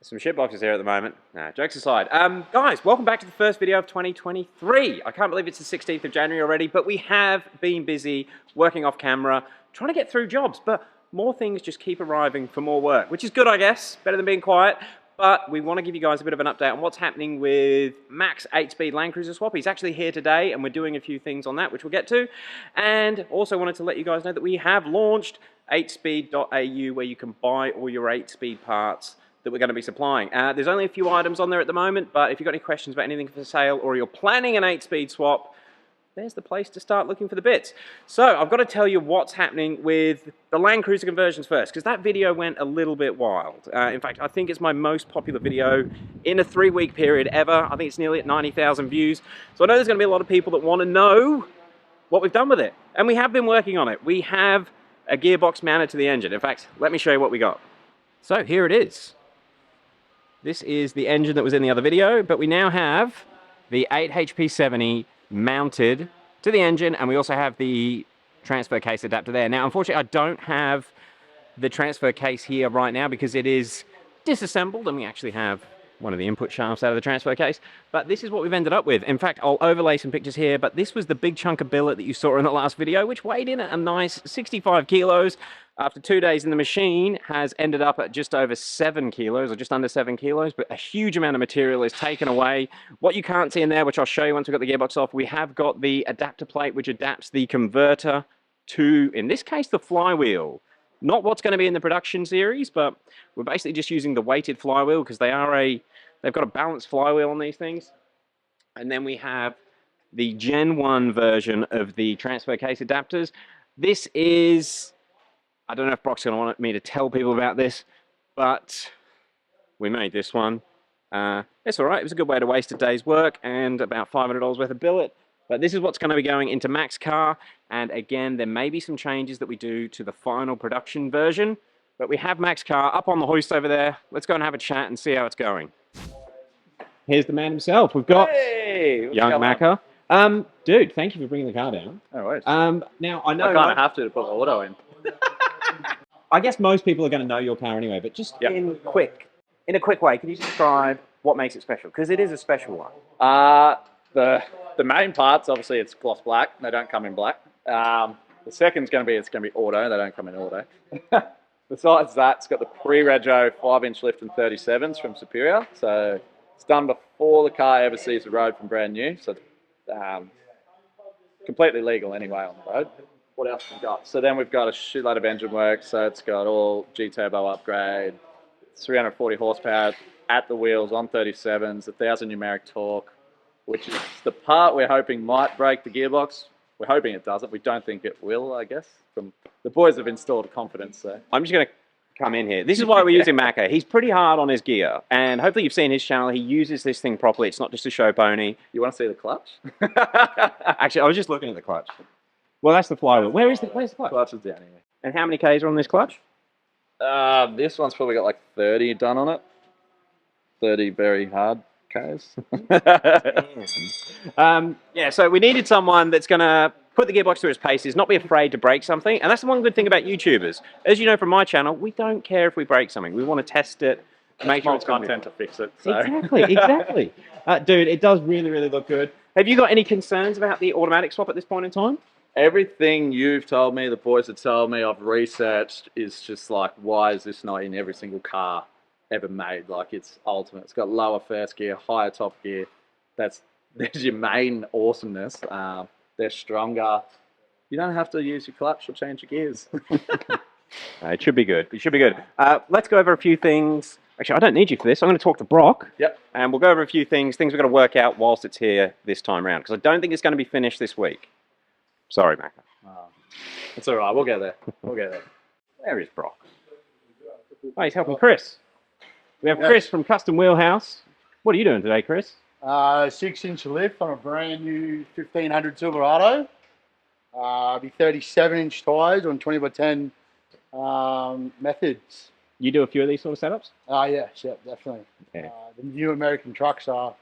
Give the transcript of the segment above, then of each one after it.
Some shit boxes here at the moment. Nah, jokes aside. Guys, welcome back to the first video of 2023. I can't believe it's the 16th of January already, but we have been busy working off camera, trying to get through jobs, but more things just keep arriving for more work, which is good, I guess. Better than being quiet. But we want to give you guys a bit of an update on what's happening with Mac's 8-speed Land Cruiser swap. He's actually here today, and we're doing a few things on that, which we'll get to. And also wanted to let you guys know that we have launched 8speed.au, where you can buy all your 8-speed parts that we're going to be supplying. There's only a few items on there at the moment, but if you've got any questions about anything for sale or you're planning an 8-speed swap, there's the place to start looking for the bits. So I've got to tell you what's happening with the Land Cruiser conversions first, because that video went a little bit wild. In fact, I think it's my most popular video in a 3-week period ever. I think it's nearly at 90,000 views. So I know there's going to be a lot of people that want to know what we've done with it. And we have been working on it. We have a gearbox mounted to the engine. In fact, let me show you what we got. So here it is. This is the engine that was in the other video, but we now have the 8HP70 mounted to the engine, and we also have the transfer case adapter there. Now, unfortunately, I don't have the transfer case here right now because it is disassembled, and we actually have one of the input shafts out of the transfer case. But this is what we've ended up with. In fact, I'll overlay some pictures here, but this was the big chunk of billet that you saw in the last video, which weighed in at a nice 65 kilos. After 2 days in the machine, has ended up at just over 7 kilos, or just under 7 kilos, but a huge amount of material is taken away. What you can't see in there, which I'll show you once we've got the gearbox off, we have got the adapter plate, which adapts the converter to, in this case, the flywheel. Not what's going to be in the production series, but we're basically just using the weighted flywheel because they've got a balanced flywheel on these things. And then we have the Gen 1 version of the transfer case adapters. This is, I don't know if Brock's going to want me to tell people about this, but we made this one. It's all right. It was a good way to waste a day's work and about $500 worth of billet. But this is what's going to be going into Mac's car. And again, there may be some changes that we do to the final production version. But we have Mac's car up on the hoist over there. Let's go and have a chat and see how it's going. Here's the man himself. We've got young Macca. Dude, thank you for bringing the car down. No worries. Now, I know I kind of have to put the auto in. I guess most people are going to know your car anyway, but just in a quick way, can you describe what makes it special? Because it is a special one. The main parts, obviously, it's gloss black. They don't come in black. The second's going to be auto. They don't come in auto. Besides that, it's got the pre-rego 5-inch lift and 37s from Superior. So it's done before the car ever sees the road from brand new. So it's completely legal anyway on the road. What else have we got? So then we've got a shitload of engine work. So it's got all G-turbo upgrade, 340 horsepower at the wheels on 37s, 1,000 numeric torque, which is the part we're hoping might break the gearbox. We're hoping it doesn't. We don't think it will, I guess. The boys have installed confidence. So I'm just going to come in here. This is why we're using Macca. He's pretty hard on his gear, and hopefully you've seen his channel. He uses this thing properly. It's not just a show pony. You want to see the clutch? Actually, I was just looking at the clutch. Well, that's the flywheel. Where's the clutch? Clutch is down here. And how many Ks are on this clutch? This one's probably got like 30 done on it. 30 very hard Ks. Yeah, so we needed someone that's going to put the gearbox through its paces, not be afraid to break something. And that's the one good thing about YouTubers. As you know from my channel, we don't care if we break something. We want to test it, make sure it's content to fix it. So. Exactly. Dude, it does really, really look good. Have you got any concerns about the automatic swap at this point in time? Everything you've told me, the boys have told me, I've researched, is just like, why is this not in every single car ever made? Like, it's ultimate. It's got lower first gear, higher top gear. There's your main awesomeness. They're stronger. You don't have to use your clutch or change your gears. It should be good. It should be good. Let's go over a few things. Actually, I don't need you for this. I'm going to talk to Brock. Yep. And we'll go over a few things we've got to work out whilst it's here this time around. Because I don't think it's going to be finished this week. Sorry, Macca. It's all right. We'll get there. We'll get there. There is Brock. Oh, he's helping Chris. We have Chris from Custom Wheelhouse. What are you doing today, Chris? 6-inch lift on a brand new 1500 Silverado. Be 37-inch tires on 20x10 methods. You do a few of these sort of setups? Yes, yeah, definitely. Yeah. The new American trucks are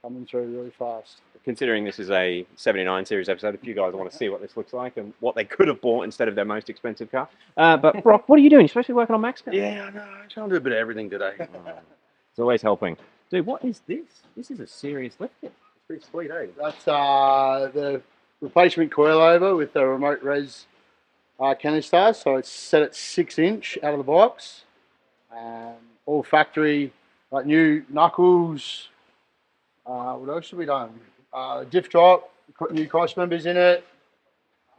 coming through really fast. considering this is a 79 series episode, if you guys want to see what this looks like and what they could have bought instead of their most expensive car. But Brock, what are you doing? You're supposed to be working on Max car. Yeah, I know. I'm trying to do a bit of everything today. It's always helping. Dude, what is this? This is a serious lift kit. It's pretty sweet, eh? That's the replacement coilover with the remote res canister. So it's set at 6-inch out of the box. All factory, like new knuckles. What else have we done? Diff drop, new cross members in it.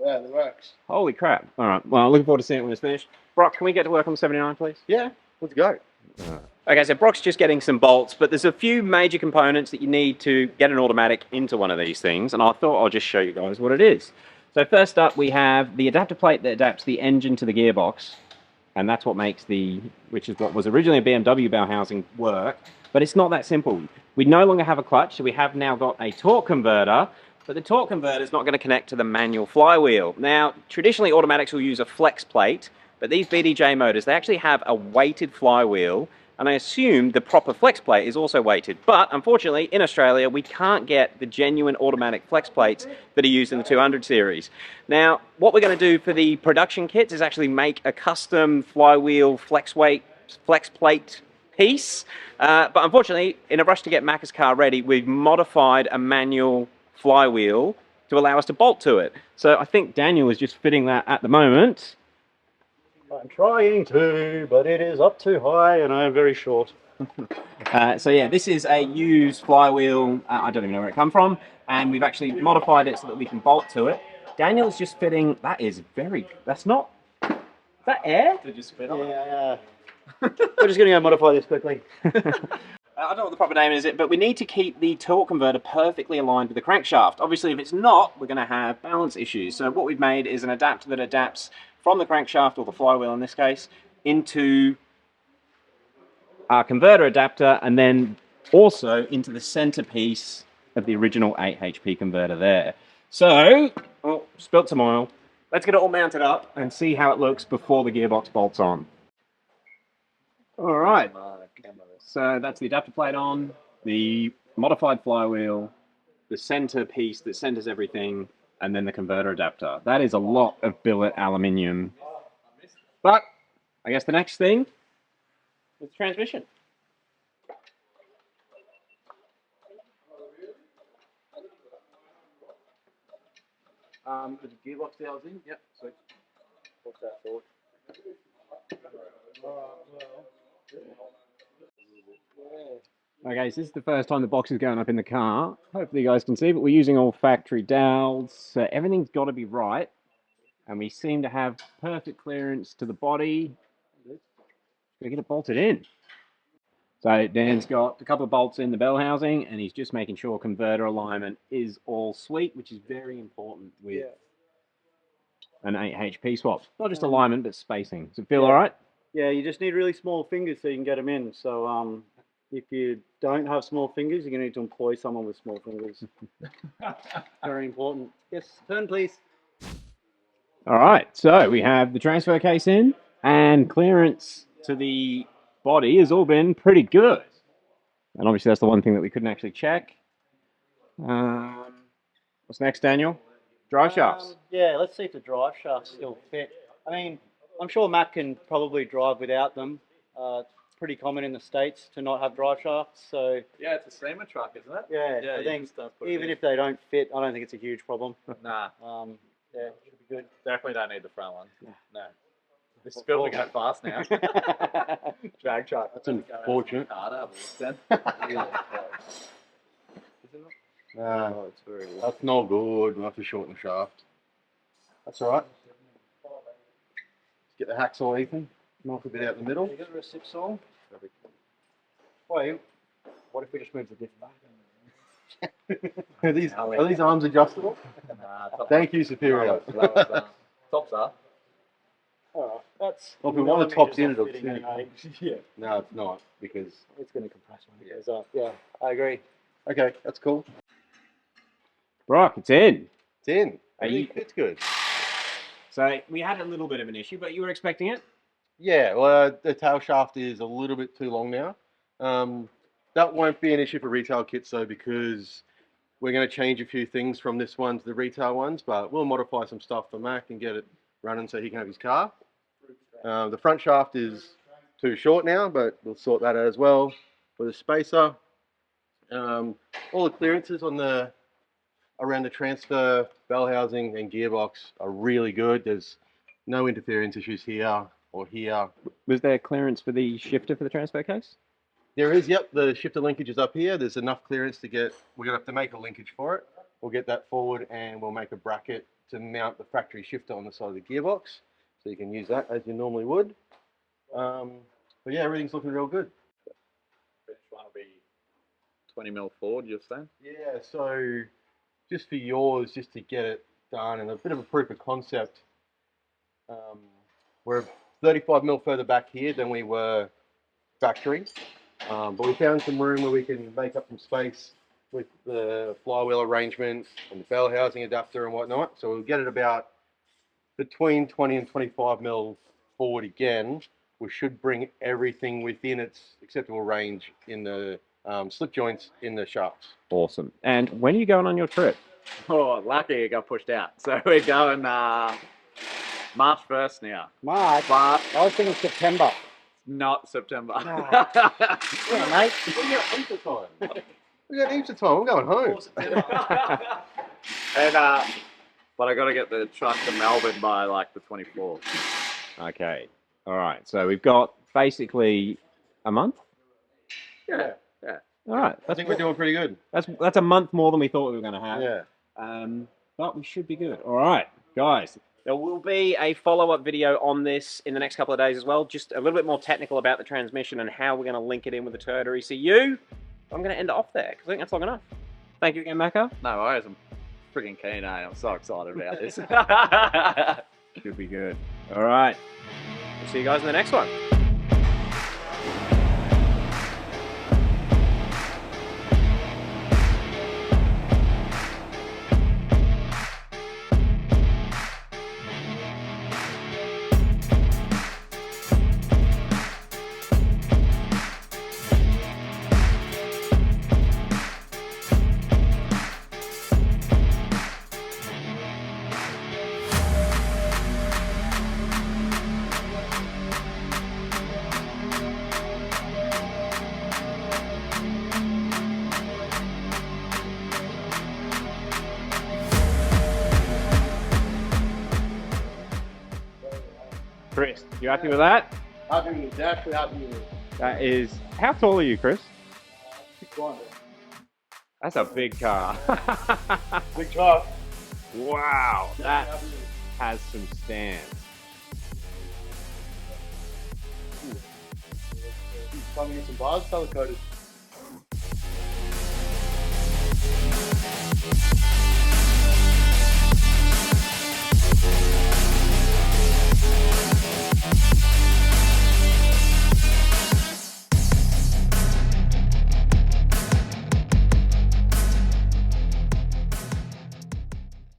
Yeah, it works. Holy crap. All right. Well, looking forward to seeing it when it's finished. Brock, can we get to work on the 79, please? Yeah, let's go. Okay, so Brock's just getting some bolts, but there's a few major components that you need to get an automatic into one of these things, and I thought I'll just show you guys what it is. So first up, we have the adapter plate that adapts the engine to the gearbox, and that's what makes which is what was originally a BMW bell housing, work, but it's not that simple. We no longer have a clutch, so we have now got a torque converter, but the torque converter is not going to connect to the manual flywheel. Now, traditionally automatics will use a flex plate, but these BDJ motors, they actually have a weighted flywheel, and I assume the proper flex plate is also weighted. But unfortunately, in Australia, we can't get the genuine automatic flex plates that are used in the 200 series. Now, what we're going to do for the production kits is actually make a custom flywheel flex plate piece. But unfortunately, in a rush to get Macca's car ready, we've modified a manual flywheel to allow us to bolt to it. So I think Daniel is just fitting that at the moment. I'm trying to, but it is up too high and I am very short. So yeah, this is a used flywheel. I don't even know where it come from, and we've actually modified it so that we can bolt to it. Daniel's just fitting. That's not. Is that air? Did you spit on it? Yeah. We're just going to go modify this quickly. I don't know what the proper name is, but we need to keep the torque converter perfectly aligned with the crankshaft. Obviously, if it's not, we're going to have balance issues. So what we've made is an adapter that adapts from the crankshaft, or the flywheel in this case, into our converter adapter, and then also into the centerpiece of the original 8 HP converter there. So, spilt some oil. Let's get it all mounted up and see how it looks before the gearbox bolts on. All right. So that's the adapter plate on, the modified flywheel, the center piece that centers everything, and then the converter adapter. That is a lot of billet aluminium. But I guess the next thing is transmission. The gearbox dial's in? Yep, sweet. What's that for? Okay, so this is the first time the box is going up in the car. Hopefully you guys can see, but we're using all factory dowels, so everything's got to be right. And we seem to have perfect clearance to the body. Gonna get it bolted in. So Dan's got a couple of bolts in the bell housing, and he's just making sure converter alignment is all sweet, which is very important with an 8 HP swap. Not just alignment, but spacing. Does it feel all right? Yeah, you just need really small fingers so you can get them in. So if you don't have small fingers, you're going to need to employ someone with small fingers. Very important. Yes, turn please. All right, so we have the transfer case in, and clearance to the body has all been pretty good. And obviously that's the one thing that we couldn't actually check. What's next, Daniel? Drive shafts. Yeah, let's see if the drive shafts still fit. I mean, I'm sure Matt can probably drive without them. It's pretty common in the States to not have drive shafts. So Yeah, it's a SEMA truck, isn't it? yeah, I think even if they don't fit, I don't think it's a huge problem. Nah, Yeah, it should be good. definitely don't need the front one. No. This is Of built to course. go fast now. Drag truck. That's unfortunate. Harder, then. No, that's not good. We'll have to shorten the shaft. That's all right. Get the hacksaw, Ethan. Knock a bit out in the middle. You got a recip saw? Wait, what if we just move the diff back? Are these arms adjustable? Nah, Thank you, Superior. Tops are. Alright, that's. Well, if we want the tops in, it'll fit fit. anyway. Yeah, No, it's not, because... it's going to compress when it goes up. Yeah, I agree. Okay, that's cool. Brock, it's in. It's in. Are you- It's good. So we had a little bit of an issue, but you were expecting it? Yeah, well, the tail shaft is a little bit too long now. That won't be an issue for retail kits, though, because we're going to change a few things from this one to the retail ones, but we'll modify some stuff for Mac and get it running so he can have his car. The front shaft is too short now, but we'll sort that out as well with a spacer. All the clearances on around the transfer, bell housing and gearbox are really good. There's no interference issues here or here. Was there clearance for the shifter for the transfer case? There is, yep, the shifter linkage is up here. There's enough clearance to get, we're gonna have to make a linkage for it. We'll get that forward and we'll make a bracket to mount the factory shifter on the side of the gearbox. So you can use that as you normally would. But yeah, everything's looking real good. Which one will be 20 mil forward, you're saying? Yeah, so just for yours, just to get it done and a bit of a proof of concept, we're 35 mil further back here than we were factory. But we found some room where we can make up some space with the flywheel arrangement and the bell housing adapter and whatnot. So we'll get it about between 20 and 25 mil forward again. We should bring everything within its acceptable range in the slip joints in the shafts. Awesome. And when are you going on your trip? Oh, lucky it got pushed out. So we're going March 1st now. March. But I was thinking September. not September. Yeah, mate. We got heaps of time. We got heaps of time. I'm going home. And but I got to get the truck to Melbourne by like the 24th. Okay. All right. So we've got basically a month. Yeah. All right. I think we're doing pretty good. That's a month more than we thought we were going to have. Yeah. But we should be good. All right, guys. There will be a follow-up video on this in the next couple of days as well. Just a little bit more technical about the transmission and how we're going to link it in with the turd ECU. I'm going to end it off there because I think that's long enough. Thank you again, Mako. No worries. I'm freaking keen, eh? I'm so excited about this. Should be good. All right. We'll see you guys in the next one. Chris, you happy with that? Happy with it, actually happy with it. That is. How tall are you, Chris? 6'1". That's a big car. Big truck. Wow, that has some stance. Time to get some bars color coded.